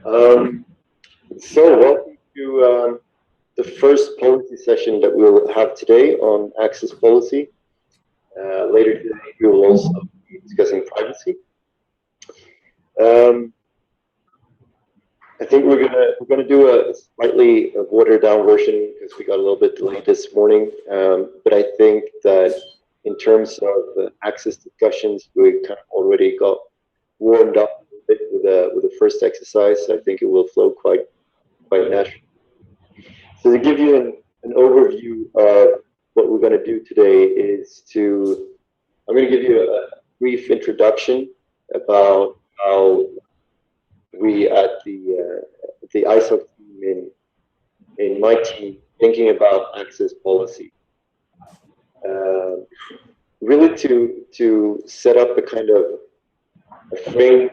Um, so welcome to the first policy session that we'll have today on access policy. Later today, we will also be discussing privacy. I think we're gonna do a slightly watered down version because we got a little bit delayed this morning. But I think that in terms of access discussions, we kind of already got warmed up a little bit with the first exercise. I think it will flow quite naturally. So to give you an overview of what we're going to do today is I'm going to give you a brief introduction about how we at the ISOC team in my team thinking about access policy. Really to set up a kind of a frame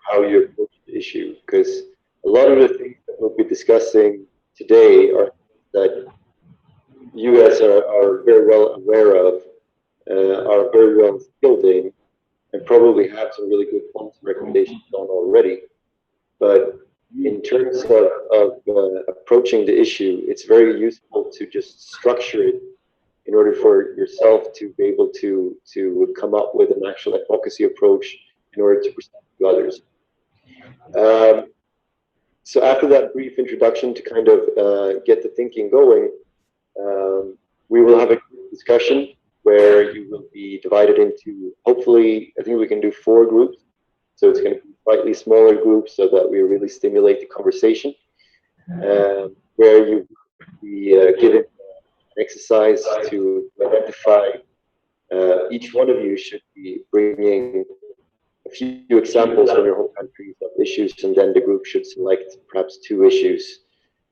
how you approach the issue, because a lot of the things that we'll be discussing today are that you guys are very well aware of, are very well skilled in, and probably have some really good policy recommendations on already. But in terms of approaching the issue, it's very useful to just structure it in order for yourself to be able to come up with an actual advocacy approach in order to present to others. So after that brief introduction to kind of get the thinking going, we will have a discussion where you will be divided into, hopefully, I think we can do 4 groups. So it's going to be slightly smaller groups so that we really stimulate the conversation, where you will be given an exercise to identify, each one of you should be bringing a few examples from your home countries of issues, and then the group should select perhaps 2 issues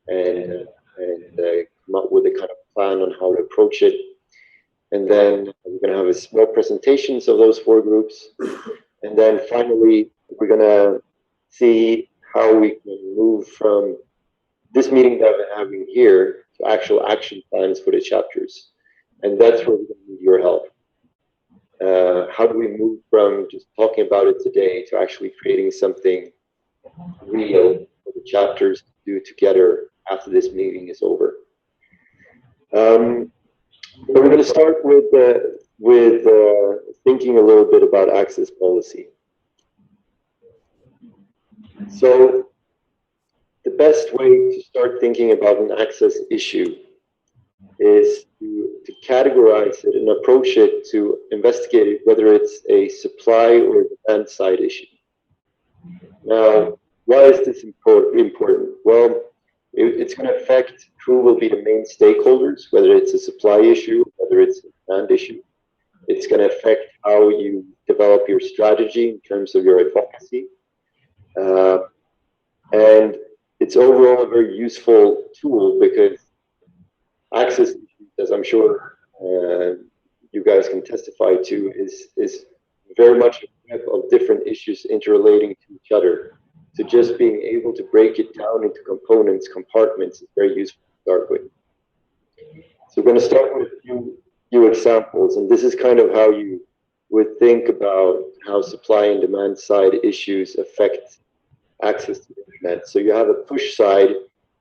and come up with a kind of plan on how to approach it. And then we're going to have a small presentations of those 4 groups. And then finally, we're going to see how we can move from this meeting that we're having here to actual action plans for the chapters. And that's where we're going to need your help. How do we move from just talking about it today to actually creating something real for the chapters to do together after this meeting is over? We're going to start with thinking a little bit about access policy. So the best way to start thinking about an access issue is to categorize it and approach it to investigate it, whether it's a supply or demand side issue. Now, why is this important? Well, it's going to affect who will be the main stakeholders, whether it's a supply issue, whether it's a demand issue. It's going to affect how you develop your strategy in terms of your advocacy. And it's overall a very useful tool because access issues, as I'm sure you guys can testify to, is very much a web of different issues interrelating to each other. So just being able to break it down into components, compartments, is very useful to start with. So we're going to start with a few examples, and this is kind of how you would think about how supply and demand side issues affect access to the internet. So you have a push side,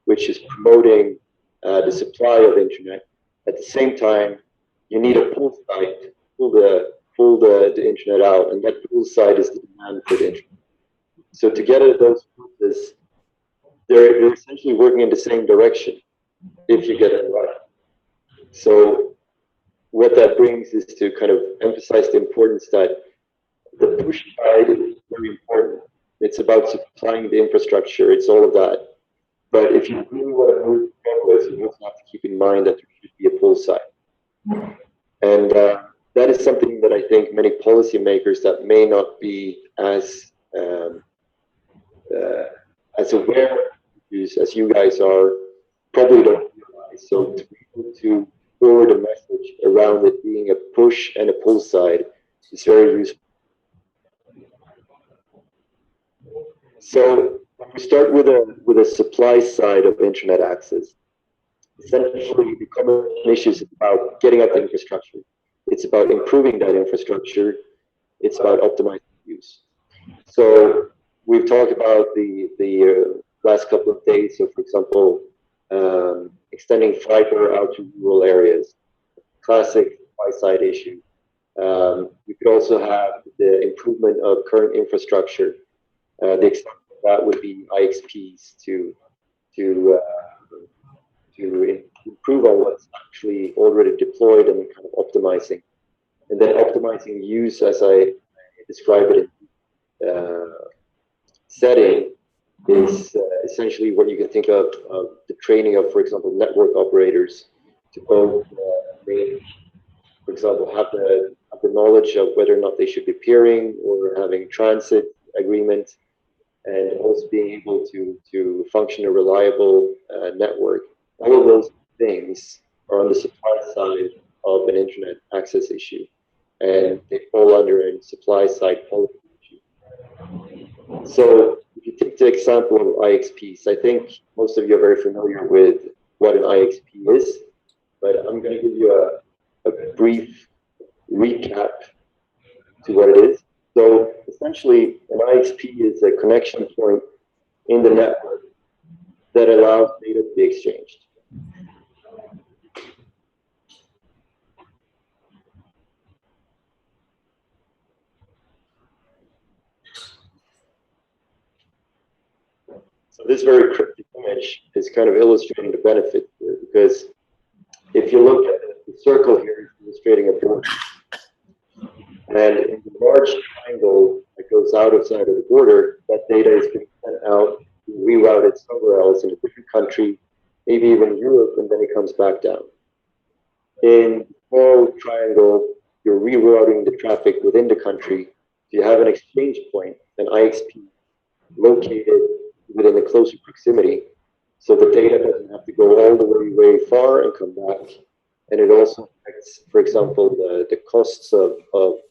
which is promoting the supply of internet. At the same time, you need a pull side to pull the internet out, and that pull side is the demand for the internet. So together, those forces, they're essentially working in the same direction if you get it right. So what that brings is to kind of emphasize the importance that the push side is very important. It's about supplying the infrastructure. It's all of that. But if you really want to move forward, you also have to keep in mind that there should be a pull side. And that is something that I think many policymakers that may not be as aware as you guys are probably don't realize. So to be able to forward a message around it being a push and a pull side is very useful. So we start with a supply side of internet access. Essentially, the common issue is about getting up the infrastructure. It's about improving that infrastructure. It's about optimizing use. So we've talked about the last couple of days. So, for example, extending fiber out to rural areas, classic supply-side issue. You could also have the improvement of current infrastructure. The example of that would be IXPs to improve on what's actually already deployed and kind of optimizing. And then optimizing use, as I describe it in setting, is essentially what you can think of the training of, for example, network operators to both, for example, have the knowledge of whether or not they should be peering or having transit agreement, and also being able to function a reliable network. All of those things are on the supply side of an internet access issue, and they fall under a supply side policy issue. So if you take the example of IXPs, I think most of you are very familiar with what an IXP is, but I'm going to give you a brief recap to what it is. So essentially, an IXP is a connection point in the network that allows data to be exchanged. So this very cryptic image is kind of illustrating the benefit here, because if you look at the circle here, it's illustrating a border. And in the large triangle that goes outside of the border, that data is being sent out, rerouted somewhere else in a different country, maybe even Europe, and then it comes back down. In the small triangle, you're rerouting the traffic within the country. You have an exchange point, an IXP, located within a closer proximity, so the data doesn't have to go all the way very far and come back. And it also affects, for example, the costs of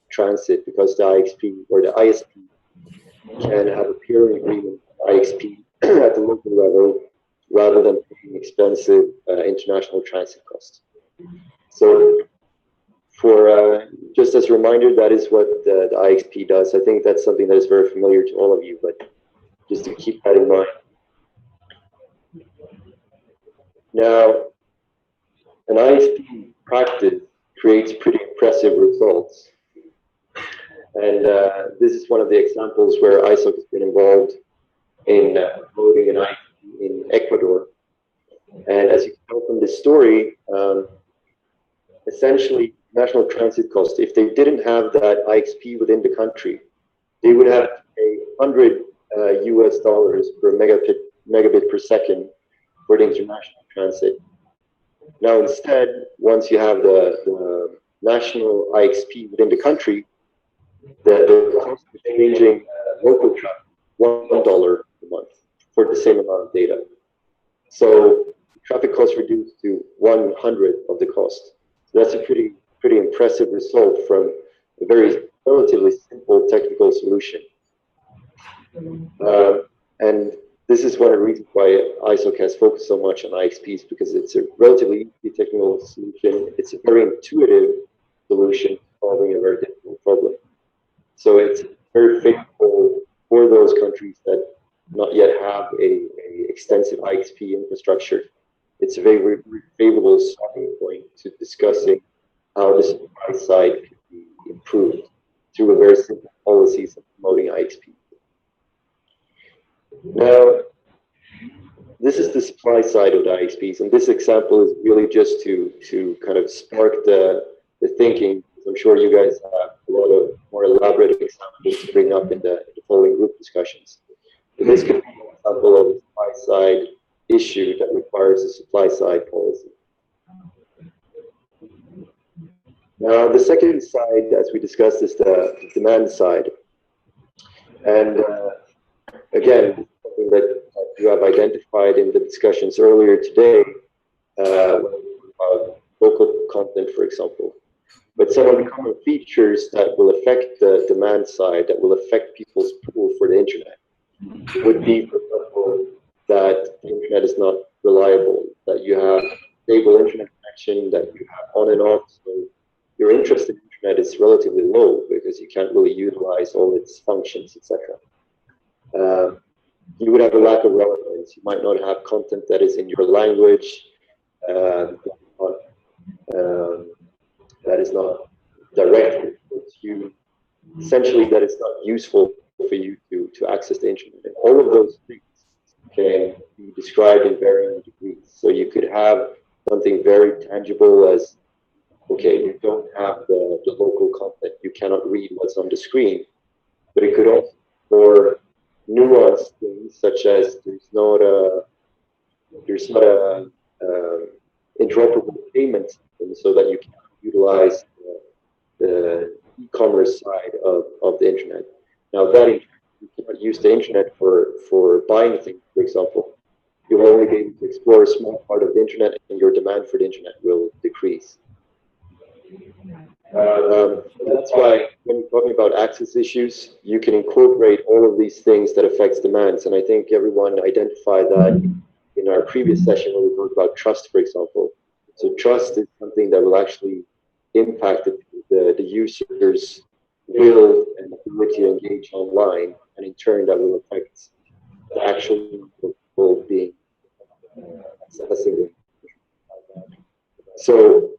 transit, because the IXP or the ISP can have a peering agreement with IXP at the local level rather than paying expensive international transit costs. So for just as a reminder, that is what the IXP does. I think that's something that is very familiar to all of you, but just to keep that in mind. Now, an ISP practice creates pretty impressive results. And this is one of the examples where ISOC has been involved in promoting an ISP in Ecuador. And as you can tell from this story, essentially, national transit cost, if they didn't have that IXP within the country, they would have to pay $100 US per megabit per second for the international transit. Now, instead, once you have the national IXP within the country, the cost of exchanging local traffic $1 a month for the same amount of data. So traffic costs reduced to 1/100 of the cost. So that's a pretty impressive result from a very relatively simple technical solution. And this is one of the reasons why ISOC has focused so much on IXPs, because it's a relatively easy technical solution. It's a very intuitive solution solving a very difficult problem. So it's very favorable for those countries that not yet have a extensive IXP infrastructure. It's a very favorable starting point to discussing how the supply side could be improved through a very simple policies of promoting IXP. Now, this is the supply side of the IXPs, and this example is really just to kind of spark the thinking. I'm sure you guys have a lot of more elaborate examples to bring up in the following group discussions. But this could be an example of a supply side issue that requires a supply side policy. Now, the second side, as we discussed, is the demand side. And again, something that you have identified in the discussions earlier today, local content, for example. But some of the common features that will affect the demand side, that will affect people's pool for the internet, would be, for example, that the internet is not reliable, that you have stable internet connection, that you have on and off, so your interest in internet is relatively low because you can't really utilize all its functions, etc. You would have a lack of relevance. You might not have content that is in your language, that is not directed towards you. Essentially, that it's not useful for you to access the internet. And all of those things can be described in varying degrees. So you could have something very tangible as, okay, you don't have the local content, you cannot read what's on the screen, but it could also be more nuanced things such as there's not a interoperable payment system so that you can utilize the e-commerce side of the internet. Now that you cannot use the internet for buying things, for example. You'll only be able to explore a small part of the internet, and your demand for the internet will decrease. That's why when you're talking about access issues, you can incorporate all of these things that affects demands. And I think everyone identified that in our previous session when we talked about trust, for example. So trust is something that will actually impact the user's will and ability to engage online, and in turn that will affect the actual people being accessing it. So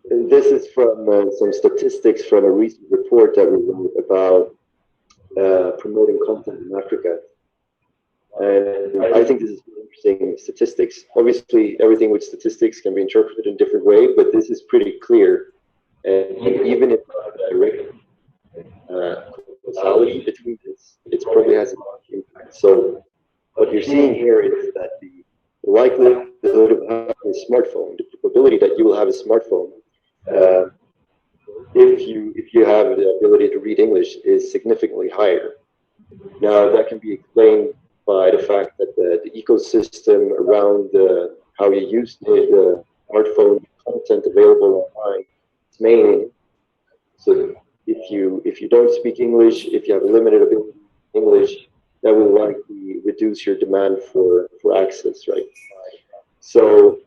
this is from some statistics from a recent report that we wrote about promoting content in Africa. And I think this is interesting statistics. Obviously, everything with statistics can be interpreted in a different way, but this is pretty clear. And even if not direct causality between this, it probably has a large impact. So what you're seeing here is that the likelihood of having a smartphone, the probability that you will have a smartphone, if you have the ability to read English, is significantly higher. Now that can be explained by the fact that the ecosystem around how you use the smartphone content available online is mainly. So if you don't speak English, if you have a limited ability in English, that will likely reduce your demand for access, right? So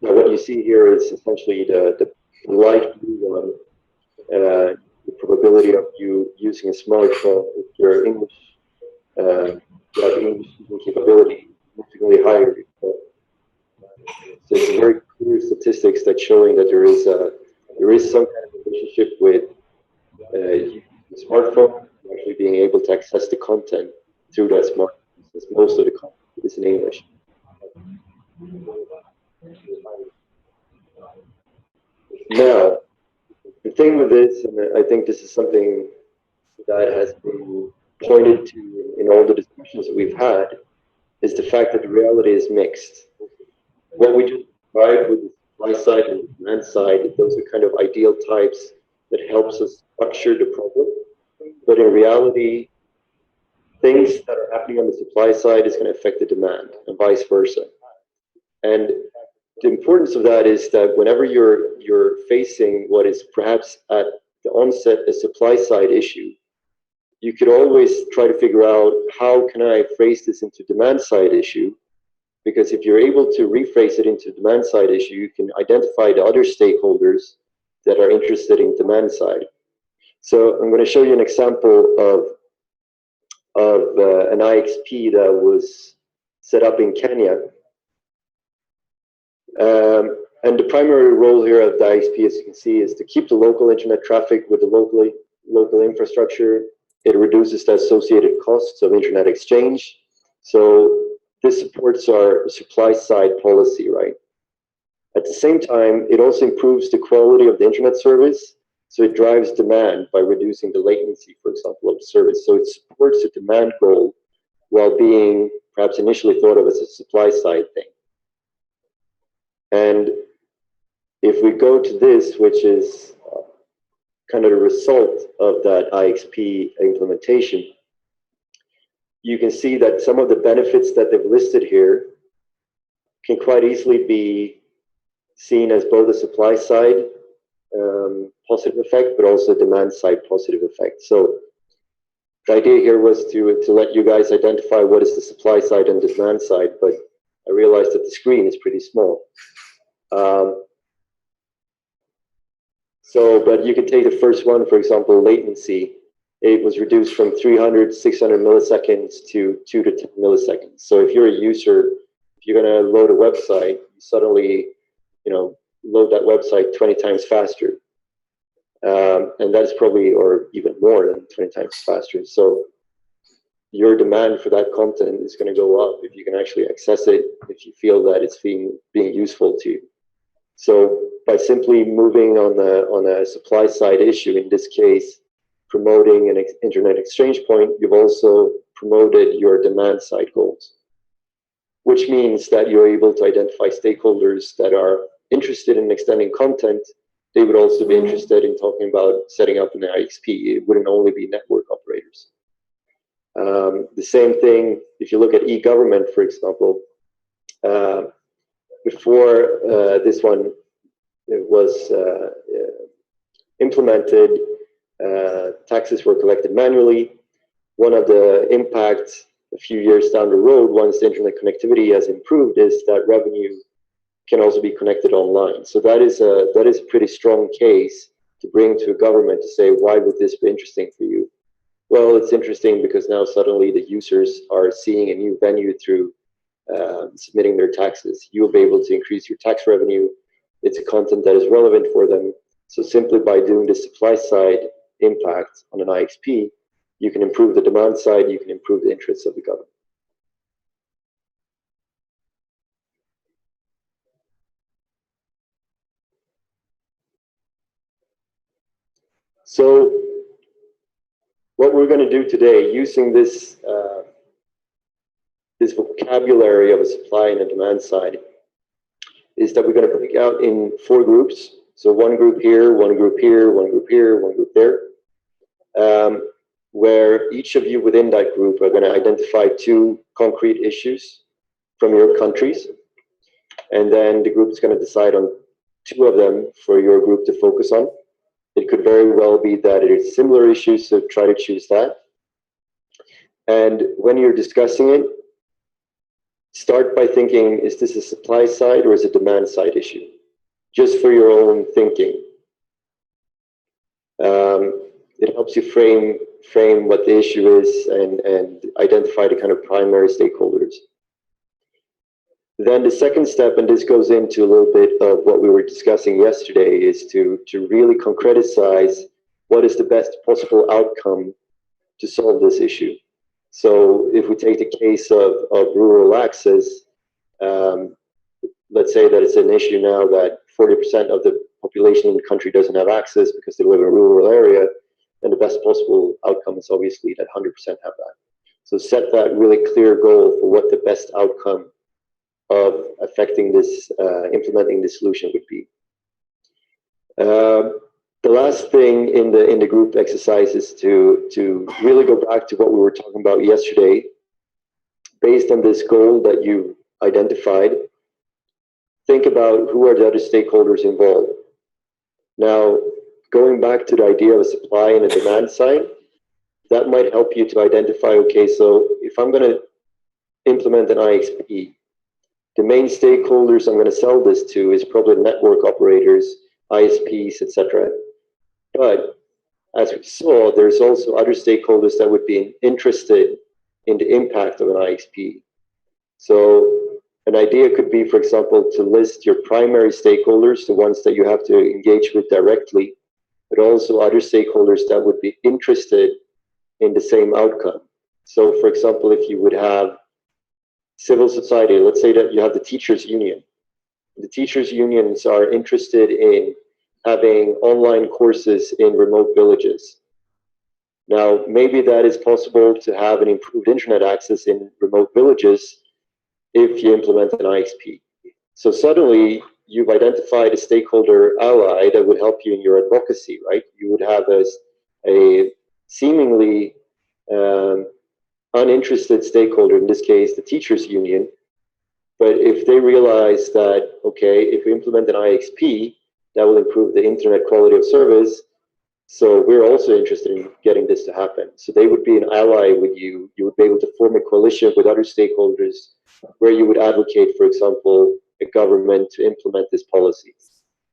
now what you see here is essentially the light blue one, the probability of you using a smartphone if your English English speaking capability significantly higher. So it's very clear statistics that showing that there is some kind of relationship with the smartphone actually being able to access the content through that smartphone, since most of the content is in English. Now, the thing with this, and I think this is something that has been pointed to in all the discussions that we've had, is the fact that the reality is mixed. What we just described with the supply side and the demand side, those are kind of ideal types that helps us structure the problem. But in reality, things that are happening on the supply side is going to affect the demand, and vice versa. And the importance of that is that whenever you're facing what is perhaps at the onset a supply side issue, you could always try to figure out how can I phrase this into demand side issue, because if you're able to rephrase it into demand side issue, you can identify the other stakeholders that are interested in demand side. So I'm going to show you an example of an IXP that was set up in Kenya. And the primary role here of the IXP, as you can see, is to keep the local internet traffic with the local infrastructure. It reduces the associated costs of internet exchange. So this supports our supply side policy, right? At the same time, it also improves the quality of the internet service. So it drives demand by reducing the latency, for example, of the service. So it supports the demand goal while being perhaps initially thought of as a supply side thing. And if we go to this, which is kind of the result of that IXP implementation, you can see that some of the benefits that they've listed here can quite easily be seen as both a supply side positive effect, but also a demand side positive effect. So the idea here was to let you guys identify what is the supply side and the demand side, but I realized that the screen is pretty small. But you can take the first one, for example, latency. it was reduced from 300, 600 milliseconds to 2 to 10 milliseconds. So if you're a user, if you're going to load a website, you suddenly, load that website 20 times faster. And that's probably, or even more than 20 times faster. So your demand for that content is going to go up if you can actually access it, if you feel that it's being useful to you. So by simply moving on a supply side issue, in this case, promoting an internet exchange point, you've also promoted your demand side goals, which means that you're able to identify stakeholders that are interested in extending content. They would also be interested in talking about setting up an IXP. It wouldn't only be network operators. The same thing, if you look at e-government, for example, before this one was implemented, taxes were collected manually. One of the impacts a few years down the road, once the internet connectivity has improved, is that revenue can also be connected online. So that is a pretty strong case to bring to a government to say, why would this be interesting for you? Well, it's interesting because now suddenly the users are seeing a new venue through submitting their taxes. You'll be able to increase your tax revenue. It's a content that is relevant for them. So simply by doing the supply side impact on an IXP, you can improve the demand side, you can improve the interests of the government. So what we're going to do today, using this this vocabulary of a supply and a demand side, is that we're going to break out in 4 groups. So one group here, one group here, one group here, one group there, where each of you within that group are going to identify 2 concrete issues from your countries. And then the group is going to decide on 2 of them for your group to focus on. It could very well be that it is similar issues, so try to choose that. And when you're discussing it, start by thinking, is this a supply side or is it a demand side issue? Just for your own thinking. It helps you frame what the issue is and identify the kind of primary stakeholders. Then the second step, and this goes into a little bit of what we were discussing yesterday, is to really concretize what is the best possible outcome to solve this issue. So if we take the case of rural access, let's say that it's an issue now that 40% of the population in the country doesn't have access because they live in a rural area, and the best possible outcome is obviously that 100% have that. So set that really clear goal for what the best outcome of affecting this, implementing this solution would be. The last thing in the group exercise is to really go back to what we were talking about yesterday. Based on this goal that you identified, think about who are the other stakeholders involved. Now, going back to the idea of a supply and a demand side, that might help you to identify, okay, so if I'm going to implement an IXP, the main stakeholders I'm going to sell this to is probably network operators, ISPs, etc. But as we saw, there's also other stakeholders that would be interested in the impact of an IXP. So an idea could be, for example, to list your primary stakeholders, the ones that you have to engage with directly, but also other stakeholders that would be interested in the same outcome. So for example, if you would have civil society, let's say that you have the teachers union. The teachers unions are interested in having online courses in remote villages. Now, maybe that is possible to have an improved internet access in remote villages if you implement an IXP. So suddenly you've identified a stakeholder ally that would help you in your advocacy, right? You would have a seemingly uninterested stakeholder, in this case, the teachers union. But if they realize that, okay, if we implement an IXP, that will improve the internet quality of service, so we're also interested in getting this to happen. So they would be an ally with you. You would be able to form a coalition with other stakeholders where you would advocate, for example, a government to implement this policy.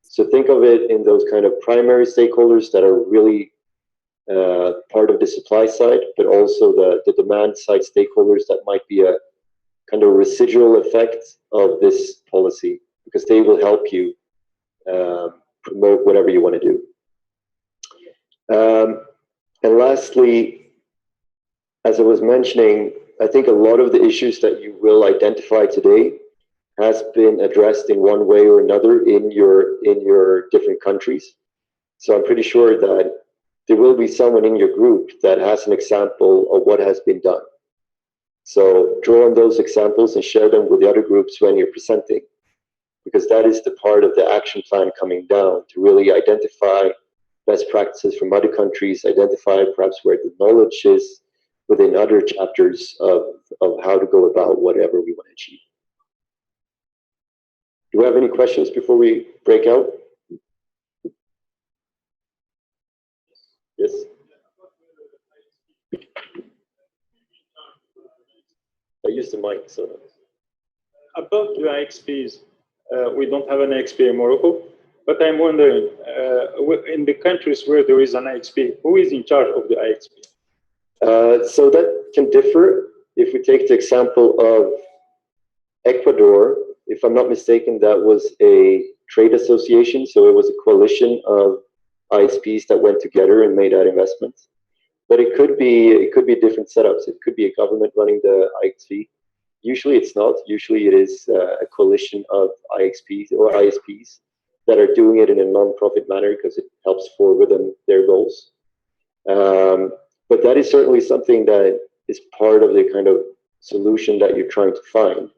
So think of it in those kind of primary stakeholders that are really part of the supply side, but also the demand side stakeholders that might be a kind of residual effect of this policy, because they will help you promote whatever you want to do. And lastly, as I was mentioning, I think a lot of the issues that you will identify today has been addressed in one way or another in your different countries. So I'm pretty sure that there will be someone in your group that has an example of what has been done. So draw on those examples and share them with the other groups when you're presenting, because that is the part of the action plan coming down, to really identify best practices from other countries, identify perhaps where the knowledge is within other chapters of how to go about whatever we want to achieve. Do we have any questions before we break out? Yes. I used the mic, so. About the IXPs, we don't have an IXP in Morocco, but I'm wondering, in the countries where there is an IXP, who is in charge of the IXP? So that can differ. If we take the example of Ecuador, if I'm not mistaken, that was a trade association, so it was a coalition of ISPs that went together and made that investment. But it could be different setups. It could be a government running the IXP. Usually it's not. Usually it is a coalition of IXPs or ISPs that are doing it in a non-profit manner because it helps forward them their goals. But that is certainly something that is part of the kind of solution that you're trying to find.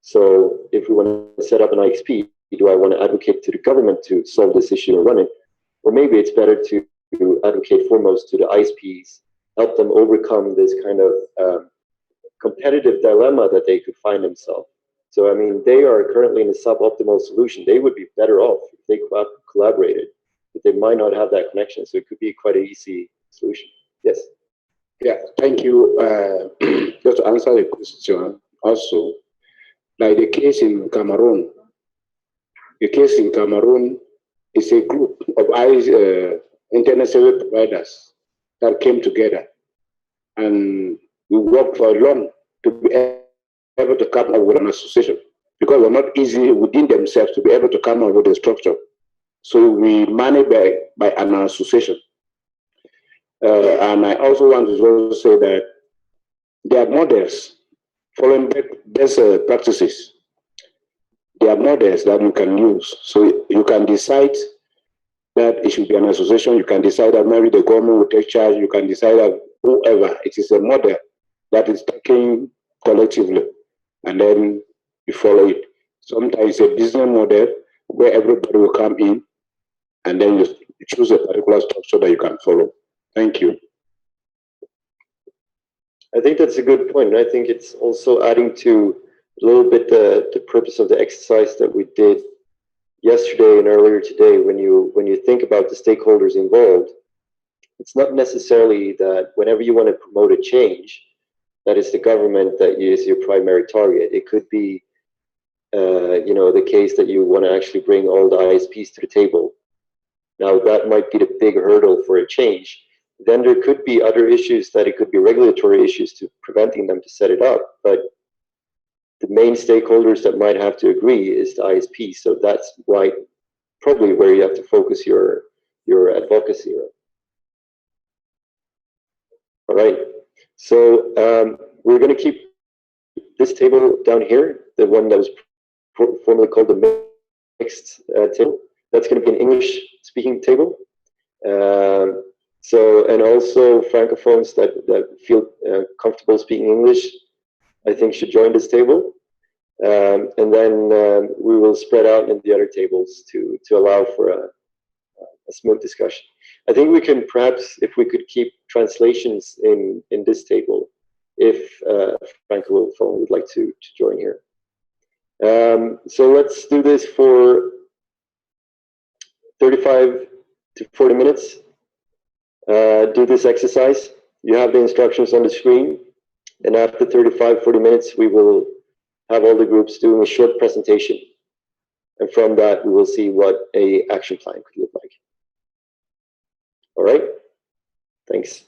So if we want to set up an IXP, do I want to advocate to the government to solve this issue or run it? Or maybe it's better to advocate foremost to the ISPs, help them overcome this kind of competitive dilemma that they could find themselves. So, I mean, they are currently in a suboptimal solution. They would be better off if they collaborated, but they might not have that connection. So it could be quite an easy solution. Yes. Yeah, thank you. Just to answer the question also, like the case in Cameroon. The case in Cameroon is a group of internet service providers that came together, and we worked for long to be able to come up with an association, because we're not easy within themselves to be able to come up with a structure. So we manage by an association. And I also want to say that there are models following best practices. There are models that you can use. So you can decide that it should be an association. You can decide that maybe the government will take charge. You can decide that whoever. It is a model that is taken collectively, and then you follow it. Sometimes it's a business model where everybody will come in, and then you choose a particular structure that you can follow. Thank you. I think that's a good point. And I think it's also adding to a little bit the purpose of the exercise that we did yesterday and earlier today. When you think about the stakeholders involved, it's not necessarily that whenever you want to promote a change, that is the government that is your primary target. It could be, the case that you want to actually bring all the ISPs to the table. Now that might be the big hurdle for a change. Then there could be other issues, that it could be regulatory issues to preventing them to set it up. But the main stakeholders that might have to agree is the ISP. So that's probably where you have to focus your advocacy on. All right. So we're going to keep this table down here, the one that was formerly called the mixed table. That's going to be an English-speaking table. And also francophones that feel comfortable speaking English, I think, should join this table. And then we will spread out in the other tables to allow for a smooth discussion. I think we can perhaps, if we could keep translations in this table, if francophone would like to join here. So let's do this for 35 to 40 minutes. Do this exercise. You have the instructions on the screen, and after 35-40 minutes we will have all the groups doing a short presentation, and from that we will see what a action plan could look like. All right, Thanks.